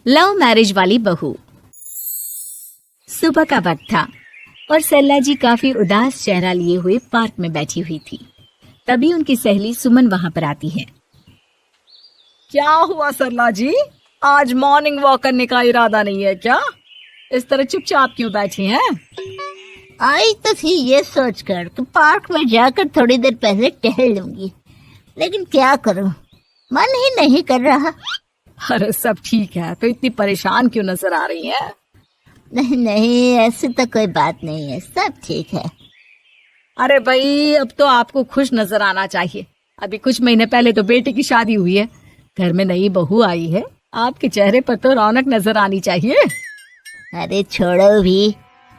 Love marriage वाली बहू। सुबह का वक्त था और सरला जी काफी उदास चेहरा लिए हुए पार्क में बैठी हुई थी। तभी उनकी सहेली सुमन वहां पर आती है। क्या हुआ सरला जी, आज मॉर्निंग वॉक करने का इरादा नहीं है क्या? इस तरह चुपचाप क्यों बैठी हैं? आई तो थी ये सोचकर कि पार्क में जाकर थोड़ी देर पहले टहल लूंगी, लेकिन क्या करूं, मन ही नहीं कर रहा। अरे सब ठीक है, तो इतनी परेशान क्यों नजर आ रही हैं? नहीं नहीं, ऐसी तो कोई बात नहीं है, सब ठीक है। अरे भाई, अब तो आपको खुश नजर आना चाहिए। अभी कुछ महीने पहले तो बेटे की शादी हुई है, घर में नई बहू आई है, आपके चेहरे पर तो रौनक नजर आनी चाहिए। अरे छोड़ो भी,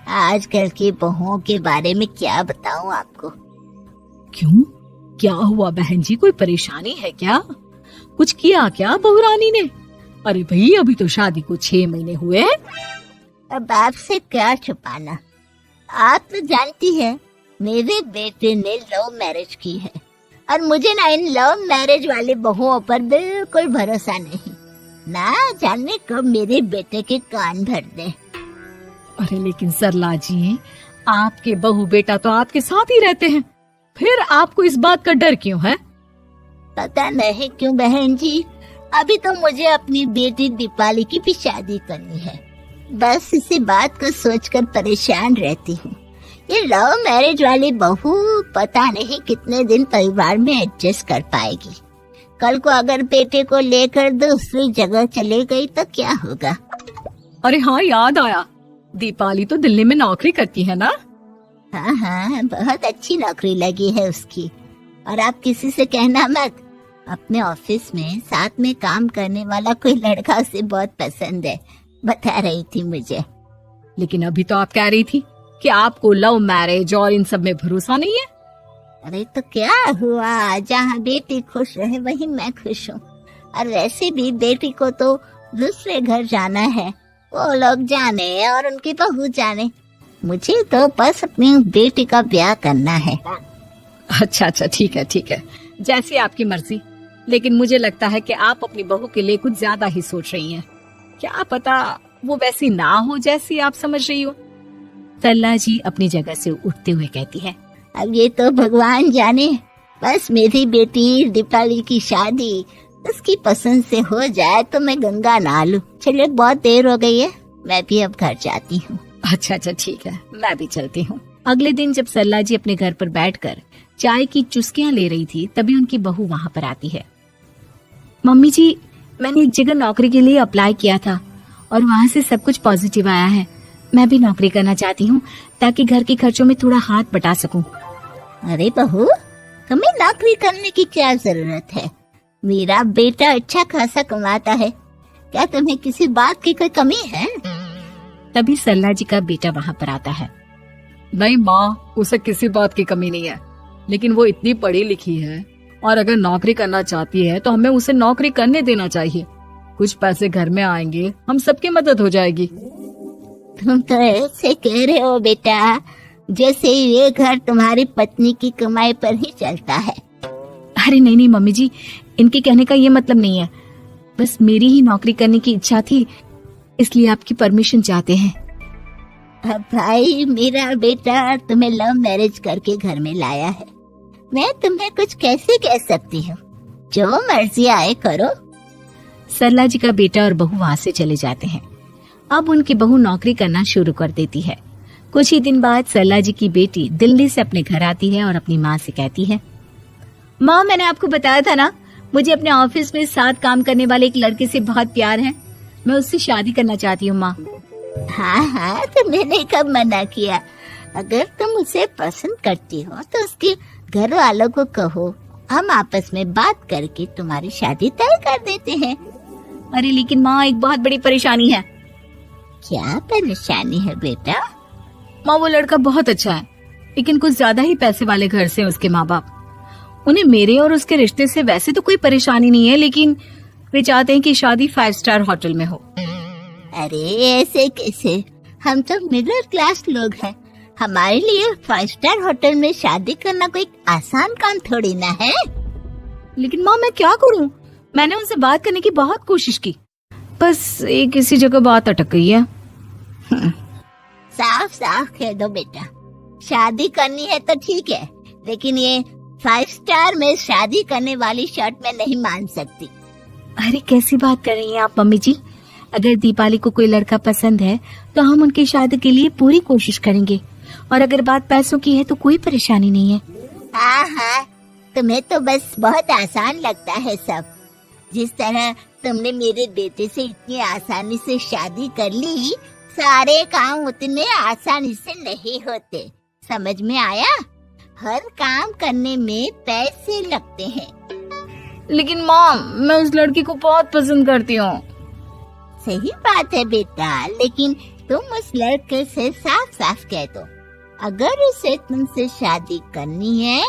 आजकल की बहुओं के बारे में क्या बताऊं आपको। क्यों, क्या हुआ बहन जी, कोई परेशानी है क्या? कुछ किया क्या बहू रानी ने? अरे भाई, अभी तो शादी को 6 महीने हुए हैं। अब आपसे क्या छुपाना, आप तो जानती है मेरे बेटे ने लव मैरिज की है और मुझे ना इन लव मैरिज वाले बहुओं पर बिल्कुल भरोसा नहीं। ना जाने कब मेरे बेटे के कान भर दे। अरे लेकिन सरला जी, आपके बहू बेटा तो आपके साथ ही रहते हैं, फिर आपको इस बात का डर क्यों है? पता नहीं क्यों बहन जी, अभी तो मुझे अपनी बेटी दीपाली की भी शादी करनी है। बस इसी बात को सोचकर परेशान रहती हूँ। ये लव मैरिज वाली बहू पता नहीं कितने दिन परिवार में एडजस्ट कर पाएगी। कल को अगर बेटे को लेकर दूसरी जगह चले गई तो क्या होगा? अरे हाँ, याद आया, दीपाली तो दिल्ली में नौकरी करती है ना? हाँ हाँ, बहुत अच्छी नौकरी लगी है उसकी। और आप किसी से कहना मत, अपने ऑफिस में साथ में काम करने वाला कोई लड़का उसे बहुत पसंद है, बता रही थी मुझे। लेकिन अभी तो आप कह रही थी कि आपको लव मैरिज और इन सब में भरोसा नहीं है। अरे तो क्या हुआ, जहाँ बेटी खुश रहे वहीं मैं खुश हूँ। और वैसे भी बेटी को तो दूसरे घर जाना है, वो लोग जाने और उनकी बहू जाने, मुझे तो बस अपनी बेटी का ब्याह करना है। अच्छा, ठीक है, जैसी आपकी मर्जी। लेकिन मुझे लगता है कि आप अपनी बहू के लिए कुछ ज्यादा ही सोच रही हैं। क्या पता वो वैसी ना हो जैसी आप समझ रही हो। सरला जी अपनी जगह से उठते हुए कहती है, अब ये तो भगवान जाने, बस मेरी बेटी दीपाली की शादी उसकी पसंद से हो जाए तो मैं गंगा नहा लूं। चलिए, बहुत देर हो गई है, मैं भी अब घर जाती हूँ। अच्छा, ठीक है, मैं भी चलती हूँ। अगले दिन जब सरला जी अपने घर पर बैठकर चाय की चुस्कियां ले रही थी, तभी उनकी बहू वहां पर आती है। मम्मी जी, मैंने एक जगह नौकरी के लिए अप्लाई किया था और वहाँ से सब कुछ पॉजिटिव आया है। मैं भी नौकरी करना चाहती हूँ ताकि घर के खर्चों में थोड़ा हाथ बटा सकूं। अरे बहू, तुम्हें नौकरी करने की क्या जरूरत है? मेरा बेटा अच्छा खासा कमाता है, क्या तुम्हें किसी बात की कोई कमी है? तभी सरला जी का बेटा वहाँ पर आता है। नहीं माँ, उसे किसी बात की कमी नहीं है, लेकिन वो इतनी पढ़ी लिखी है और अगर नौकरी करना चाहती है तो हमें उसे नौकरी करने देना चाहिए। कुछ पैसे घर में आएंगे, हम सबकी मदद हो जाएगी। तुम तो ऐसे कह रहे हो बेटा, जैसे ये घर तुम्हारी पत्नी की कमाई पर ही चलता है। अरे नहीं मम्मी जी, इनके कहने का ये मतलब नहीं है, बस मेरी ही नौकरी करने की इच्छा थी, इसलिए आपकी परमिशन चाहते हैं। अब भाई, मेरा बेटा तुम्हें लव मैरिज करके घर में लाया है, मैं तुम्हें कुछ कैसे कह सकती हूँ? जो मर्जी आए करो। सरला जी का बेटा और बहू वहाँ से चले जाते हैं। अब उनकी बहू नौकरी करना शुरू कर देती है। कुछ ही दिन बाद सरला जी की बेटी दिल्ली से अपने घर आती है और अपनी माँ से कहती है, माँ, मैंने आपको बताया था ना, मुझे अपने ऑफिस में साथ काम करने वाले एक लड़के से बहुत प्यार है, मैं उससे शादी करना चाहती हूँ माँ। हाँ, तो मैंने कब मना किया? अगर तुम उसे पसंद करती हो तो उसके घर वालों को कहो, हम आपस में बात करके तुम्हारी शादी तय कर देते हैं। अरे लेकिन माँ, एक बहुत बड़ी परेशानी है। क्या परेशानी है बेटा? माँ, वो लड़का बहुत अच्छा है, लेकिन कुछ ज्यादा ही पैसे वाले घर से उसके माँ बाप। उन्हें मेरे और उसके रिश्ते से वैसे तो कोई परेशानी नहीं है, लेकिन वे चाहते हैं कि शादी 5 स्टार होटल में हो। अरे ऐसे कैसे, हम तो मिडिल क्लास लोग हैं, हमारे लिए 5 स्टार होटल में शादी करना कोई आसान काम थोड़ी ना है। लेकिन माँ, मैं क्या करूँ? मैंने उनसे बात करने की बहुत कोशिश की। बस एक इसी जगह बात अटक गई है। साफ साफ कह दो बेटा, शादी करनी है तो ठीक है, लेकिन ये 5 स्टार में शादी करने वाली शर्त मैं नहीं मान सकती। अरे कैसी बात कर रही हैं आप मम्मी जी? अगर दीपाली को कोई लड़का पसंद है तो हम उनकी शादी के लिए पूरी कोशिश करेंगे, और अगर बात पैसों की है तो कोई परेशानी नहीं है। हाँ हाँ, तुम्हें तो बस बहुत आसान लगता है सब। जिस तरह तुमने मेरे बेटे से इतनी आसानी से शादी कर ली, सारे काम उतने आसानी से नहीं होते। समझ में आया? हर काम करने में पैसे लगते हैं। लेकिन माँ, मैं उस लड़की को बहुत पसंद करती हूँ। सही बात है बेटा, लेकिन तुम उस लड़के से साफ साफ कह दो, अगर उसे तुमसे शादी करनी है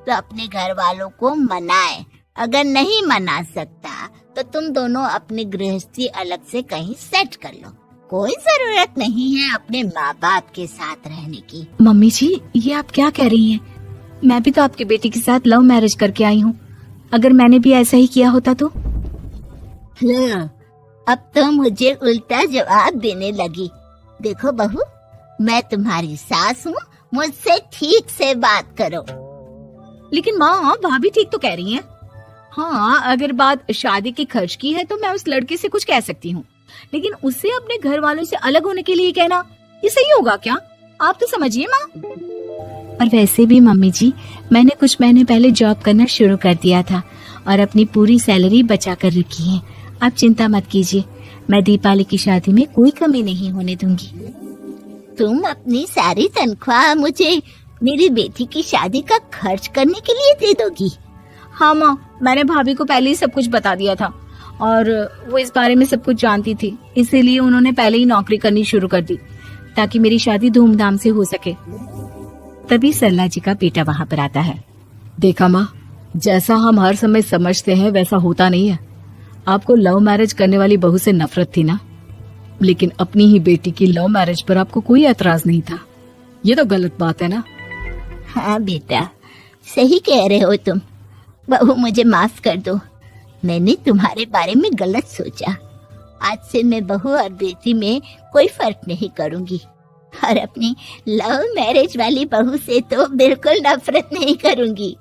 तो अपने घर वालों को मनाए। अगर नहीं मना सकता तो तुम दोनों अपनी गृहस्थी अलग से कहीं सेट कर लो। कोई जरूरत नहीं है अपने माँ बाप के साथ रहने की। मम्मी जी, ये आप क्या कह रही हैं? मैं भी तो आपके बेटे के साथ लव मैरिज करके आई हूँ। अगर मैंने भी ऐसा ही किया होता तो? अब तो मुझे उल्टा जवाब देने लगी। देखो बहू, मैं तुम्हारी सास हूँ, मुझसे ठीक से बात करो। लेकिन माँ, भाभी ठीक तो कह रही हैं। हाँ, अगर बात शादी के खर्च की है तो मैं उस लड़के से कुछ कह सकती हूँ, लेकिन उसे अपने घर वालों से अलग होने के लिए कहना, ये सही होगा क्या? आप तो समझिए माँ। और वैसे भी मम्मी जी, मैंने कुछ महीने पहले जॉब करना शुरू कर दिया था और अपनी पूरी सैलरी बचा कर रखी है। आप चिंता मत कीजिए, मैं दीपाली की शादी में कोई कमी नहीं होने दूंगी। तुम अपनी सारी तनख्वाह मुझे मेरी बेटी की शादी का खर्च करने के लिए दे दोगी? हाँ माँ, मैंने भाभी को पहले ही सब कुछ बता दिया था और वो इस बारे में सब कुछ जानती थी, इसीलिए उन्होंने पहले ही नौकरी करनी शुरू कर दी ताकि मेरी शादी धूमधाम से हो सके। तभी सरला जी का बेटा वहाँ पर आता है। देखा माँ, जैसा हम हर समय समझते हैं वैसा होता नहीं है। आपको लव मैरिज करने वाली बहू से नफरत थी ना, लेकिन अपनी ही बेटी की लव मैरिज पर आपको कोई एतराज नहीं था। ये तो गलत बात है ना? हाँ बेटा, सही कह रहे हो तुम। बहू, मुझे माफ कर दो, मैंने तुम्हारे बारे में गलत सोचा। आज से मैं बहू और बेटी में कोई फर्क नहीं करूंगी, और अपनी लव मैरिज वाली बहू से तो बिल्कुल नफरत नहीं करूंगी।